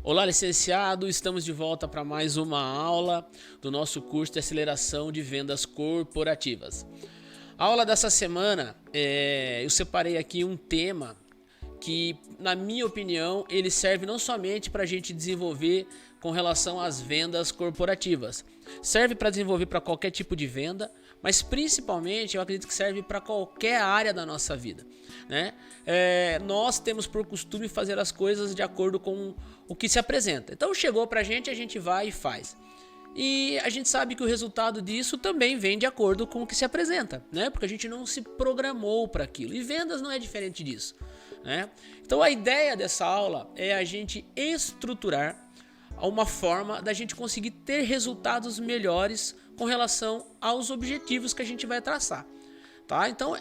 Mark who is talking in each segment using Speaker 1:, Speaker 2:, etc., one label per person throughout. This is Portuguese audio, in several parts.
Speaker 1: Olá, licenciado, estamos de volta para mais uma aula do nosso curso de aceleração de vendas corporativas. A aula dessa semana, eu separei aqui um tema que, na minha opinião, ele serve não somente para a gente desenvolver com relação às vendas corporativas, serve para desenvolver para qualquer tipo de venda, mas principalmente eu acredito que serve para qualquer área da nossa vida, né? Nós temos por costume fazer as coisas de acordo com o que se apresenta. Então chegou para a gente vai e faz. E a gente sabe que o resultado disso também vem de acordo com o que se apresenta, né? Porque a gente não se programou para aquilo. E vendas não é diferente disso, né? Então a ideia dessa aula é a gente estruturar uma forma da gente conseguir ter resultados melhores com relação aos objetivos que a gente vai traçar. Tá? Então,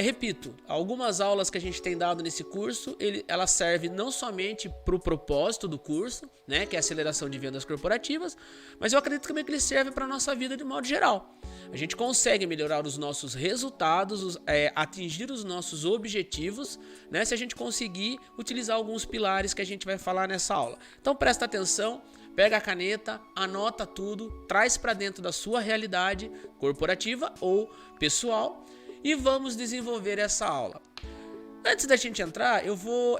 Speaker 1: repito, algumas aulas que a gente tem dado nesse curso, ela serve não somente para o propósito do curso, né, que é a aceleração de vendas corporativas, mas eu acredito também que ele serve para a nossa vida de modo geral. A gente consegue melhorar os nossos resultados, atingir os nossos objetivos, né, se a gente conseguir utilizar alguns pilares que a gente vai falar nessa aula. Então, presta atenção. Pega a caneta, anota tudo, traz para dentro da sua realidade corporativa ou pessoal e vamos desenvolver essa aula. Antes da gente entrar, eu vou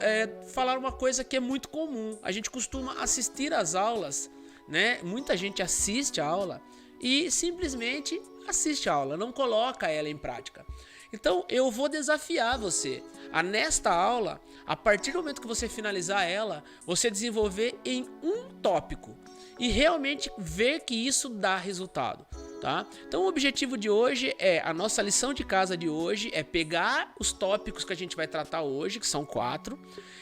Speaker 1: falar uma coisa que é muito comum. A gente costuma assistir às aulas, né? Muita gente assiste a aula e simplesmente assiste a aula, não coloca ela em prática. Então eu vou desafiar você a nesta aula, a partir do momento que você finalizar ela, você desenvolver em um tópico e realmente ver que isso dá resultado, tá? Então o objetivo de hoje a nossa lição de casa de hoje é pegar os tópicos que a gente vai tratar hoje, que são 4,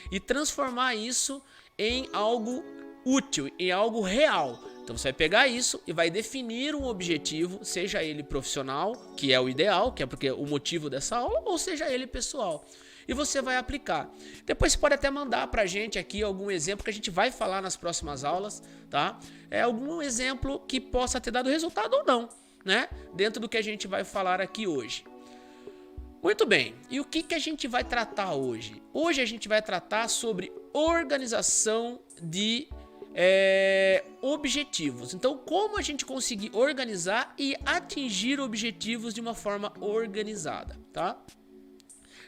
Speaker 1: e transformar isso em algo útil, em algo real. Então você vai pegar isso e vai definir um objetivo, seja ele profissional, que é o ideal, que é porque o motivo dessa aula, ou seja ele pessoal. E você vai aplicar. Depois você pode até mandar pra gente aqui algum exemplo que a gente vai falar nas próximas aulas, tá? Algum exemplo que possa ter dado resultado ou não, né? Dentro do que a gente vai falar aqui hoje. Muito bem, e o que a gente vai tratar hoje? Hoje a gente vai tratar sobre organização de objetivos. Então, como a gente conseguir organizar e atingir objetivos de uma forma organizada, tá?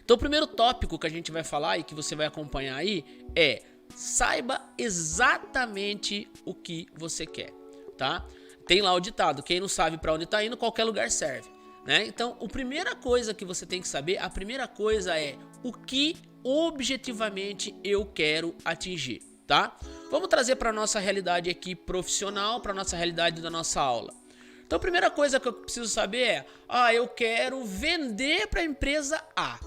Speaker 1: Então, o primeiro tópico que a gente vai falar e que você vai acompanhar aí é: saiba exatamente o que você quer, tá? Tem lá o ditado: quem não sabe para onde está indo, qualquer lugar serve, né? Então, a primeira coisa que você tem que saber, a primeira coisa é o que objetivamente eu quero atingir, tá? Vamos trazer para a nossa realidade aqui profissional, para a nossa realidade da nossa aula. Então a primeira coisa que eu preciso saber é: eu quero vender para a empresa A.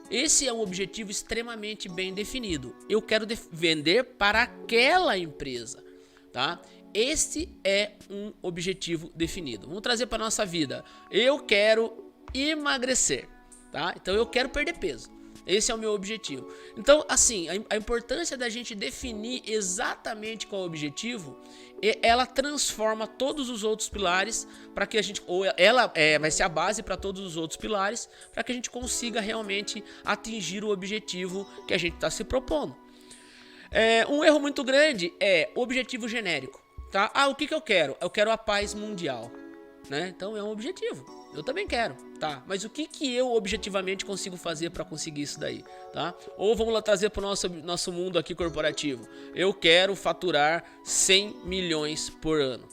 Speaker 1: Esse é um objetivo extremamente bem definido. Eu quero vender para aquela empresa, tá? Esse é um objetivo definido. Vamos trazer para a nossa vida. Eu quero emagrecer, tá? Então eu quero perder peso. Esse é o meu objetivo. Então, assim, a importância da gente definir exatamente qual é o objetivo, ela transforma todos os outros pilares para que a gente, ou ela vai ser a base para todos os outros pilares, para que a gente consiga realmente atingir o objetivo que a gente está se propondo. Um erro muito grande é o objetivo genérico, tá? O que eu quero? Eu quero a paz mundial, né? Então é um objetivo. Eu também quero, tá? Mas o que eu objetivamente consigo fazer para conseguir isso daí, tá? Ou vamos lá trazer para o nosso mundo aqui corporativo. Eu quero faturar 100 milhões por ano.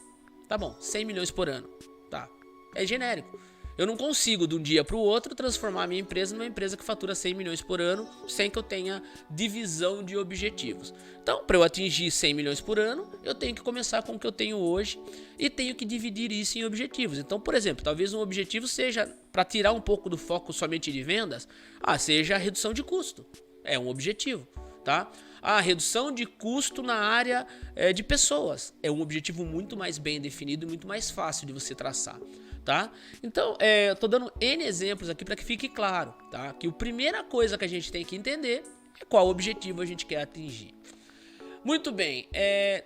Speaker 1: Tá bom, 100 milhões por ano, tá? É genérico. Eu não consigo de um dia para o outro transformar a minha empresa numa empresa que fatura 100 milhões por ano sem que eu tenha divisão de objetivos. Então, para eu atingir 100 milhões por ano, eu tenho que começar com o que eu tenho hoje e tenho que dividir isso em objetivos. Então, por exemplo, talvez um objetivo seja, para tirar um pouco do foco somente de vendas, seja a redução de custo. É um objetivo, tá? A redução de custo na área de pessoas é um objetivo muito mais bem definido e muito mais fácil de você traçar, tá? Então, eu tô dando N exemplos aqui para que fique claro, tá? Que a primeira coisa que a gente tem que entender é qual objetivo a gente quer atingir. Muito bem,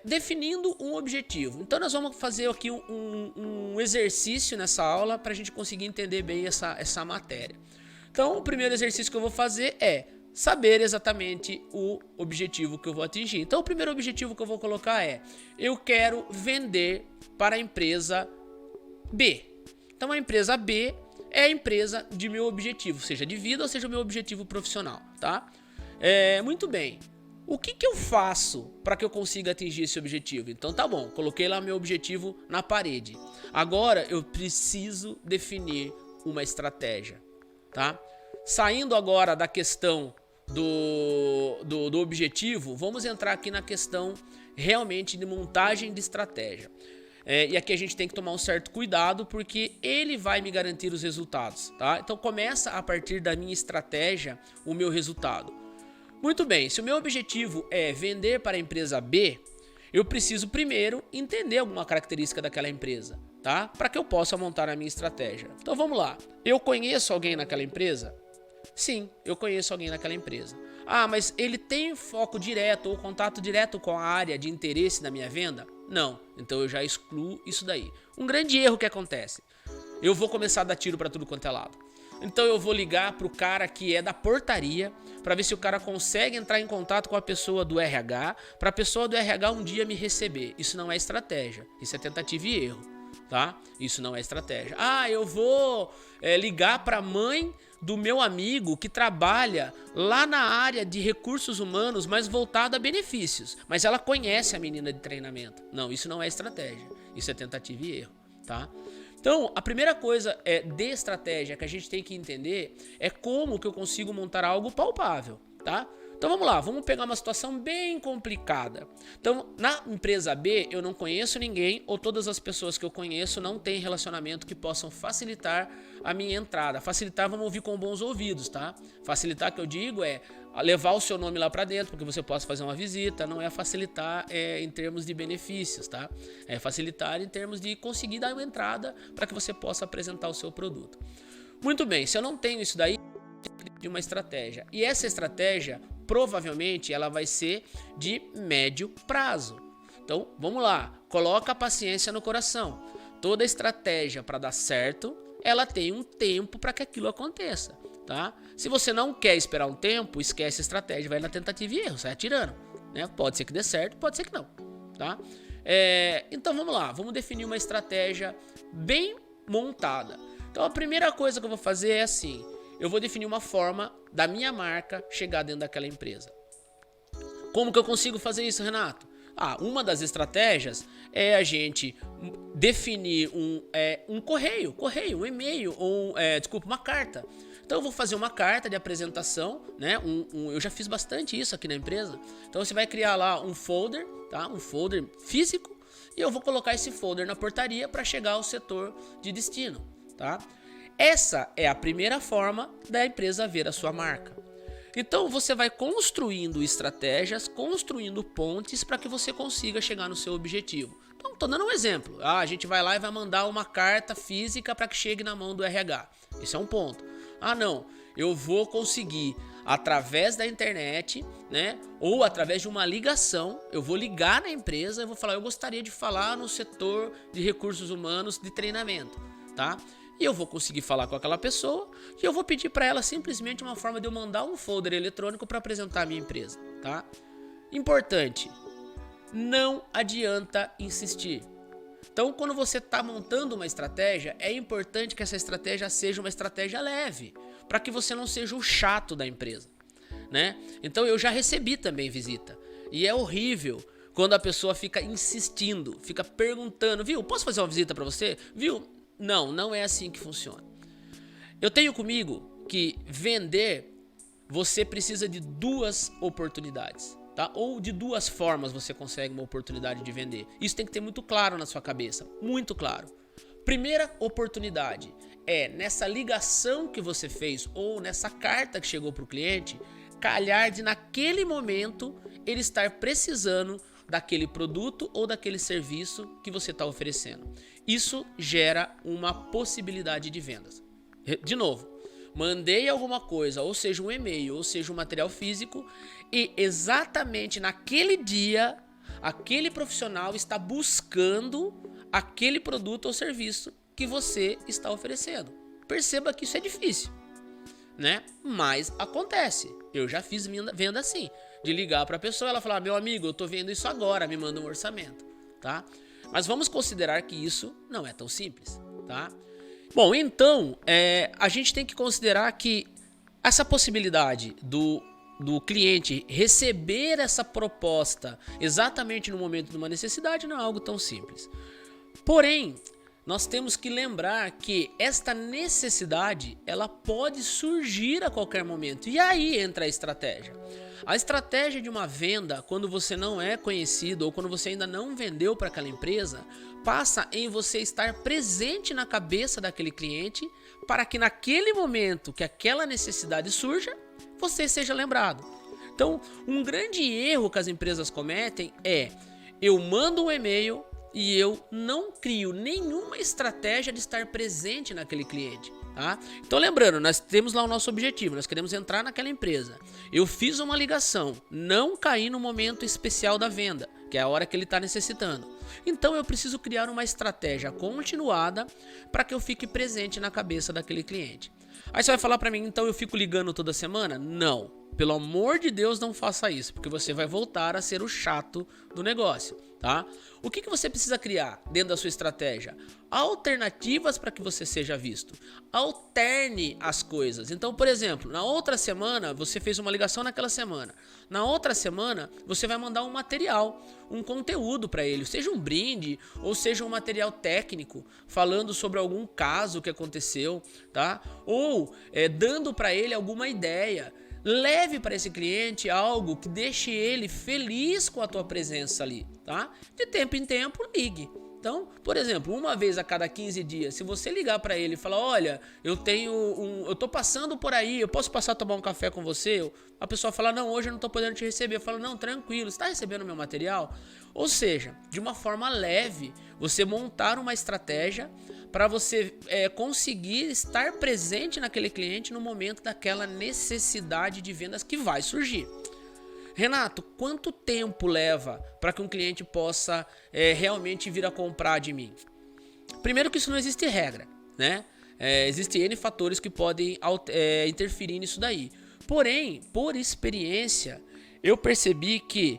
Speaker 1: definindo um objetivo. Então nós vamos fazer aqui um exercício nessa aula para a gente conseguir entender bem essa matéria. Então o primeiro exercício que eu vou fazer é: saber exatamente o objetivo que eu vou atingir. Então o primeiro objetivo que eu vou colocar é: eu quero vender para a empresa B. Então a empresa B é a empresa de meu objetivo, seja de vida ou seja o meu objetivo profissional, tá? Muito bem. O que eu faço para que eu consiga atingir esse objetivo? Então tá bom, coloquei lá meu objetivo na parede. Agora eu preciso definir uma estratégia, tá? Saindo agora da questão do objetivo, vamos entrar aqui na questão realmente de montagem de estratégia. E aqui a gente tem que tomar um certo cuidado, porque ele vai me garantir os resultados, tá? Então começa a partir da minha estratégia o meu resultado. Muito bem, se o meu objetivo é vender para a empresa B, eu preciso primeiro entender alguma característica daquela empresa, tá? Para que eu possa montar a minha estratégia. Então vamos lá. Eu conheço alguém naquela empresa? Sim, eu conheço alguém naquela empresa. Ah, mas ele tem foco direto ou contato direto com a área de interesse da minha venda? Não, então eu já excluo isso daí. Um grande erro que acontece: eu vou começar a dar tiro para tudo quanto é lado. Então eu vou ligar pro cara que é da portaria para ver se o cara consegue entrar em contato com a pessoa do RH, para a pessoa do RH um dia me receber. Isso não é estratégia, isso é tentativa e erro, tá? Isso não é estratégia. Ah, eu vou ligar para a mãe do meu amigo que trabalha lá na área de recursos humanos, mas voltado a benefícios, mas ela conhece a menina de treinamento. Não, isso não é estratégia, isso é tentativa e erro, tá? Então, a primeira coisa de estratégia que a gente tem que entender é como que eu consigo montar algo palpável, tá? Então vamos lá, vamos pegar uma situação bem complicada. Então, na empresa B, eu não conheço ninguém, ou todas as pessoas que eu conheço não têm relacionamento que possam facilitar a minha entrada. Facilitar, vamos ouvir com bons ouvidos, tá? Facilitar, que eu digo, é levar o seu nome lá para dentro, porque você possa fazer uma visita. Não é facilitar em termos de benefícios, tá? É facilitar em termos de conseguir dar uma entrada para que você possa apresentar o seu produto. Muito bem, se eu não tenho isso daí, de uma estratégia. E essa estratégia, provavelmente, ela vai ser de médio prazo. Então, vamos lá. Coloca a paciência no coração. Toda estratégia para dar certo, ela tem um tempo para que aquilo aconteça, tá? Se você não quer esperar um tempo, esquece a estratégia, vai na tentativa e erro, sai atirando, né? Pode ser que dê certo, pode ser que não, tá? Então, vamos lá. Vamos definir uma estratégia bem montada. Então, a primeira coisa que eu vou fazer é assim: eu vou definir uma forma da minha marca chegar dentro daquela empresa. Como que eu consigo fazer isso, Renato? Uma das estratégias é a gente definir um correio, um e-mail, uma carta. Então eu vou fazer uma carta de apresentação, né? Eu já fiz bastante isso aqui na empresa. Então você vai criar lá um folder, tá? Um folder físico, e eu vou colocar esse folder na portaria para chegar ao setor de destino, tá? Essa é a primeira forma da empresa ver a sua marca. Então você vai construindo estratégias, construindo pontes para que você consiga chegar no seu objetivo. Então estou dando um exemplo. A gente vai lá e vai mandar uma carta física para que chegue na mão do RH. Isso é um ponto. Não, eu vou conseguir através da internet, né? Ou através de uma ligação. Eu vou ligar na empresa e vou falar: eu gostaria de falar no setor de recursos humanos de treinamento, tá? E eu vou conseguir falar com aquela pessoa e eu vou pedir para ela simplesmente uma forma de eu mandar um folder eletrônico para apresentar a minha empresa, tá? Importante, não adianta insistir. Então, quando você está montando uma estratégia, é importante que essa estratégia seja uma estratégia leve, para que você não seja o chato da empresa, né? Então, eu já recebi também visita e é horrível quando a pessoa fica insistindo, fica perguntando: viu, posso fazer uma visita para você? Viu? Não é assim que funciona. Eu tenho comigo que vender, você precisa de duas oportunidades, tá? Ou de duas formas você consegue uma oportunidade de vender. Isso tem que ter muito claro na sua cabeça, muito claro. Primeira oportunidade é nessa ligação que você fez ou nessa carta que chegou para o cliente, calhar de naquele momento ele estar precisando daquele produto ou daquele serviço que você está oferecendo. Isso gera uma possibilidade de vendas. De novo, mandei alguma coisa, ou seja um e-mail, ou seja um material físico, e exatamente naquele dia, aquele profissional está buscando aquele produto ou serviço que você está oferecendo. Perceba que isso é difícil, né? Mas acontece. Eu já fiz venda assim, de ligar para a pessoa, ela falar: meu amigo, eu tô vendo isso agora, me manda um orçamento, tá? Mas vamos considerar que isso não é tão simples, tá? Bom, então, a gente tem que considerar que essa possibilidade do cliente receber essa proposta exatamente no momento de uma necessidade não é algo tão simples. Porém, nós temos que lembrar que esta necessidade ela pode surgir a qualquer momento. E aí entra a estratégia. A estratégia de uma venda, quando você não é conhecido ou quando você ainda não vendeu para aquela empresa, passa em você estar presente na cabeça daquele cliente para que naquele momento que aquela necessidade surja, você seja lembrado. Então, um grande erro que as empresas cometem é: eu mando um e-mail e eu não crio nenhuma estratégia de estar presente naquele cliente, tá? Então lembrando, nós temos lá o nosso objetivo, nós queremos entrar naquela empresa. Eu fiz uma ligação, não caí no momento especial da venda, que é a hora que ele está necessitando. Então eu preciso criar uma estratégia continuada para que eu fique presente na cabeça daquele cliente. Aí você vai falar para mim: então eu fico ligando toda semana? Não. Pelo amor de Deus, não faça isso, porque você vai voltar a ser o chato do negócio, tá? O que você precisa criar dentro da sua estratégia? Alternativas para que você seja visto. Alterne as coisas. Então, por exemplo, na outra semana, você fez uma ligação naquela semana. Na outra semana, você vai mandar um material, um conteúdo para ele, seja um brinde ou seja um material técnico, falando sobre algum caso que aconteceu, tá? Ou dando para ele alguma ideia. Leve para esse cliente algo que deixe ele feliz com a tua presença ali, tá? De tempo em tempo, ligue. Então, por exemplo, uma vez a cada 15 dias, se você ligar para ele e falar: olha, eu tô passando por aí, eu posso passar a tomar um café com você? A pessoa fala: não, hoje eu não tô podendo te receber. Eu falo: não, tranquilo, você tá recebendo meu material? Ou seja, de uma forma leve, você montar uma estratégia para você conseguir estar presente naquele cliente no momento daquela necessidade de vendas que vai surgir. Renato, quanto tempo leva para que um cliente possa realmente vir a comprar de mim? Primeiro que isso não existe regra, né? Existem N fatores que podem interferir nisso daí. Porém, por experiência, eu percebi que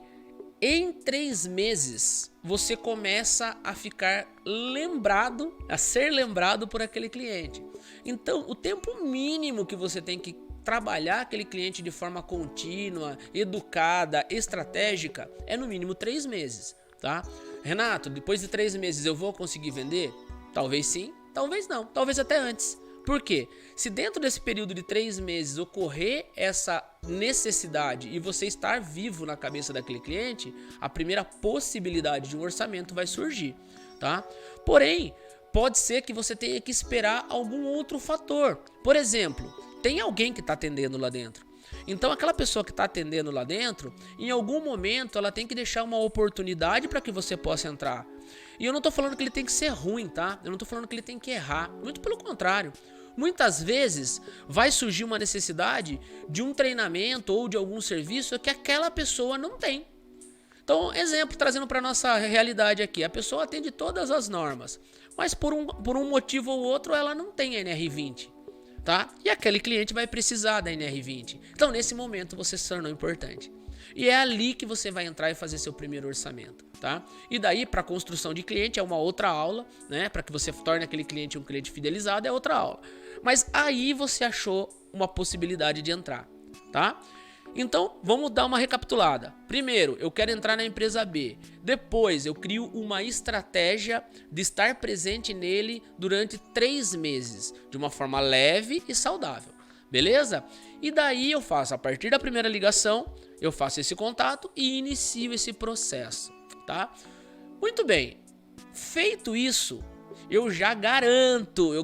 Speaker 1: em 3 meses você começa a ficar lembrado, a ser lembrado por aquele cliente. Então, o tempo mínimo que você tem que trabalhar aquele cliente de forma contínua, educada, estratégica, é no mínimo 3 meses, tá? Renato, depois de 3 meses eu vou conseguir vender? Talvez sim, talvez não, talvez até antes. Por quê? Se dentro desse período de 3 meses ocorrer essa necessidade e você estar vivo na cabeça daquele cliente, a primeira possibilidade de um orçamento vai surgir, tá? Porém, pode ser que você tenha que esperar algum outro fator. Por exemplo, tem alguém que está atendendo lá dentro. Então aquela pessoa que está atendendo lá dentro, em algum momento ela tem que deixar uma oportunidade para que você possa entrar. E eu não estou falando que ele tem que ser ruim, tá? Eu não estou falando que ele tem que errar. Muito pelo contrário. Muitas vezes vai surgir uma necessidade de um treinamento ou de algum serviço que aquela pessoa não tem. Então, exemplo, trazendo para a nossa realidade aqui. A pessoa atende todas as normas, mas por um motivo ou outro ela não tem a NR20. Tá? E aquele cliente vai precisar da NR20. Então, nesse momento, você se tornou importante. E é ali que você vai entrar e fazer seu primeiro orçamento, tá? E daí, para construção de cliente, é uma outra aula, né? Para que você torne aquele cliente um cliente fidelizado, é outra aula. Mas aí você achou uma possibilidade de entrar, tá? Então, vamos dar uma recapitulada. Primeiro, eu quero entrar na empresa B. Depois, eu crio uma estratégia de estar presente nele durante 3 meses, de uma forma leve e saudável. Beleza? E daí eu faço, a partir da primeira ligação, eu faço esse contato e inicio esse processo, tá? Muito bem. Feito isso, eu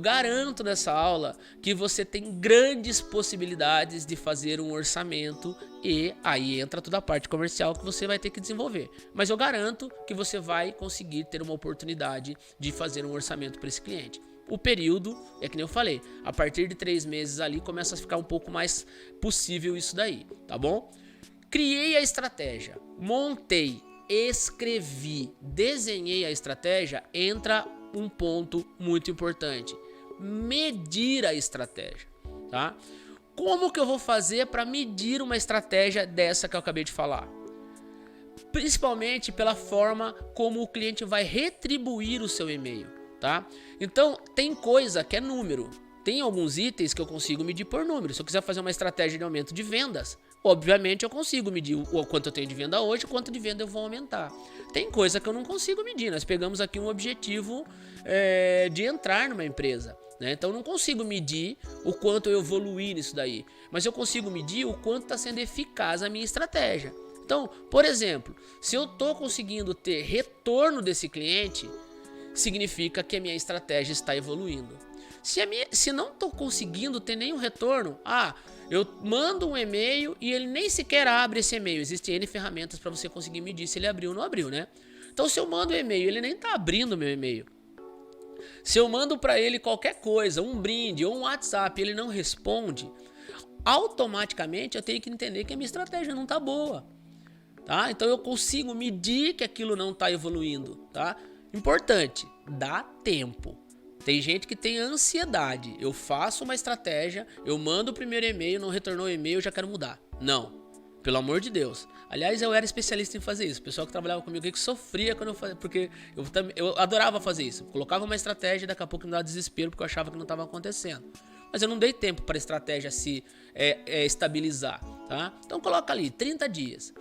Speaker 1: garanto nessa aula que você tem grandes possibilidades de fazer um orçamento e aí entra toda a parte comercial que você vai ter que desenvolver. Mas eu garanto que você vai conseguir ter uma oportunidade de fazer um orçamento para esse cliente. O período, é que nem eu falei, a partir de 3 meses ali começa a ficar um pouco mais possível isso daí, tá bom? Criei a estratégia, montei, escrevi, desenhei a estratégia, entra um ponto muito importante: medir a estratégia, tá? Como que eu vou fazer para medir uma estratégia dessa que eu acabei de falar? Principalmente pela forma como o cliente vai retribuir o seu e-mail, tá? Então, tem coisa que é número. Tem alguns itens que eu consigo medir por número. Se eu quiser fazer uma estratégia de aumento de vendas, obviamente eu consigo medir o quanto eu tenho de venda hoje, quanto de venda eu vou aumentar. Tem coisa que eu não consigo medir. Nós pegamos aqui um objetivo de entrar numa empresa, né? Então eu não consigo medir o quanto eu evoluí nisso daí. Mas eu consigo medir o quanto está sendo eficaz a minha estratégia. Então, por exemplo, se eu estou conseguindo ter retorno desse cliente, significa que a minha estratégia está evoluindo. Se não estou conseguindo ter nenhum retorno, eu mando um e-mail e ele nem sequer abre esse e-mail. Existem N ferramentas para você conseguir medir se ele abriu ou não abriu, né? Então, se eu mando um e-mail, ele nem está abrindo o meu e-mail. Se eu mando para ele qualquer coisa, um brinde ou um WhatsApp, ele não responde, automaticamente eu tenho que entender que a minha estratégia não está boa. Tá? Então eu consigo medir que aquilo não está evoluindo, tá? Importante, dá tempo. Tem gente que tem ansiedade. Eu faço uma estratégia, eu mando o primeiro e-mail, não retornou o e-mail, eu já quero mudar. Não, pelo amor de Deus. Aliás, eu era especialista em fazer isso. O pessoal que trabalhava comigo que sofria quando eu fazia, porque eu adorava fazer isso. Colocava uma estratégia e daqui a pouco me dava desespero porque eu achava que não estava acontecendo. Mas eu não dei tempo para a estratégia se estabilizar, tá? Então coloca ali 30 dias.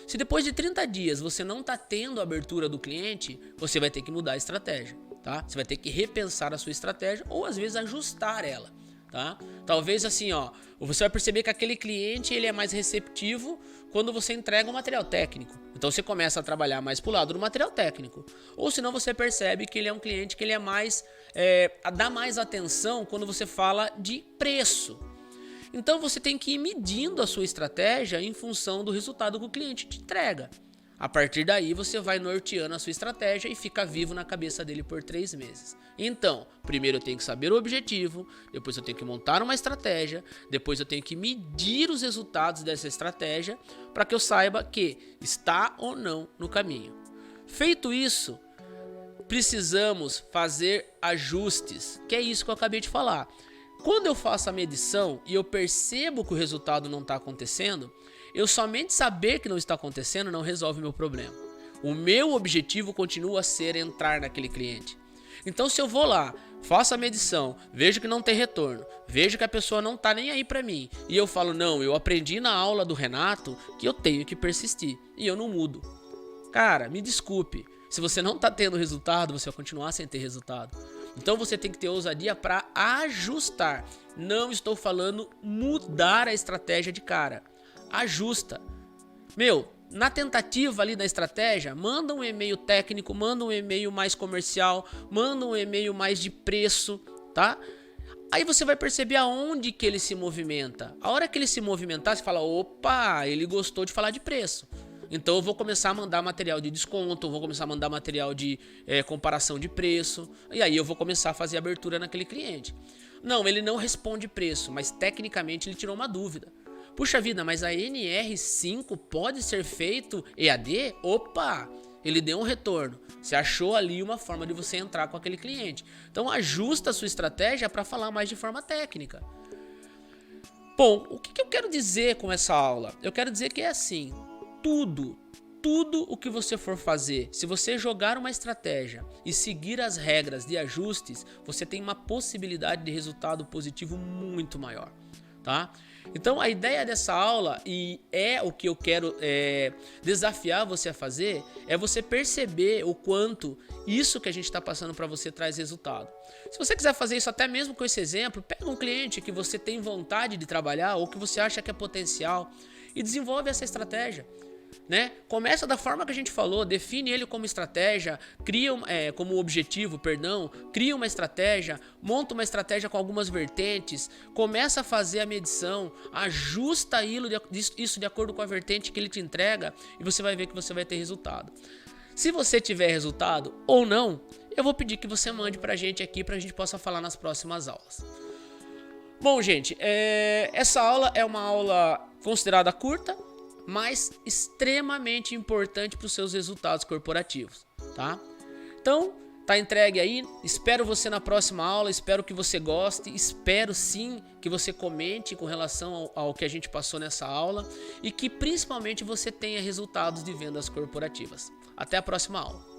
Speaker 1: Se depois de 30 dias você não está tendo a abertura do cliente, você vai ter que mudar a estratégia, tá? Você vai ter que repensar a sua estratégia ou às vezes ajustar ela, tá? Talvez assim, você vai perceber que aquele cliente ele é mais receptivo quando você entrega um material técnico. Então você começa a trabalhar mais pro lado do material técnico. Ou senão você percebe que ele é um cliente que ele é mais dá mais atenção quando você fala de preço. Então você tem que ir medindo a sua estratégia em função do resultado que o cliente te entrega. A partir daí você vai norteando a sua estratégia e fica vivo na cabeça dele por 3 meses. Então, primeiro eu tenho que saber o objetivo, depois eu tenho que montar uma estratégia, depois eu tenho que medir os resultados dessa estratégia para que eu saiba que está ou não no caminho. Feito isso, precisamos fazer ajustes, que é isso que eu acabei de falar. Quando eu faço a medição e eu percebo que o resultado não está acontecendo, eu somente saber que não está acontecendo não resolve o meu problema. O meu objetivo continua a ser entrar naquele cliente. Então se eu vou lá, faço a medição, vejo que não tem retorno, vejo que a pessoa não está nem aí para mim, e eu falo, não, eu aprendi na aula do Renato que eu tenho que persistir, e eu não mudo. Cara, me desculpe, se você não está tendo resultado, você vai continuar sem ter resultado. Então você tem que ter ousadia para ajustar. Não estou falando mudar a estratégia de cara. Ajusta. Na tentativa ali da estratégia, manda um e-mail técnico, manda um e-mail mais comercial, manda um e-mail mais de preço, tá? Aí você vai perceber aonde que ele se movimenta. A hora que ele se movimentar, você fala, opa, ele gostou de falar de preço. Então eu vou começar a mandar material de desconto, vou começar a mandar material de comparação de preço, e aí eu vou começar a fazer abertura naquele cliente. Não, ele não responde preço, mas tecnicamente ele tirou uma dúvida. Puxa vida, mas a NR5 pode ser feito EAD? Opa, ele deu um retorno. Você achou ali uma forma de você entrar com aquele cliente. Então ajusta a sua estratégia para falar mais de forma técnica. Bom, o que eu quero dizer com essa aula? Eu quero dizer que é assim, tudo o que você for fazer, se você jogar uma estratégia e seguir as regras de ajustes, você tem uma possibilidade de resultado positivo muito maior, tá? Então a ideia dessa aula, e é o que eu quero desafiar você a fazer, é você perceber o quanto isso que a gente está passando para você traz resultado. Se você quiser fazer isso até mesmo com esse exemplo, pega um cliente que você tem vontade de trabalhar ou que você acha que é potencial e desenvolve essa estratégia. Né? Começa da forma que a gente falou, define ele como estratégia, como objetivo, cria uma estratégia, monta uma estratégia com algumas vertentes, começa a fazer a medição, ajusta isso de acordo com a vertente que ele te entrega e você vai ver que você vai ter resultado. Se você tiver resultado ou não, eu vou pedir que você mande pra gente aqui pra gente possa falar nas próximas aulas. Bom, gente, essa aula é uma aula considerada curta, mas extremamente importante para os seus resultados corporativos, tá? Então, Tá entregue aí, espero você na próxima aula, espero que você goste, espero sim que você comente com relação ao que a gente passou nessa aula e que principalmente você tenha resultados de vendas corporativas. Até a próxima aula.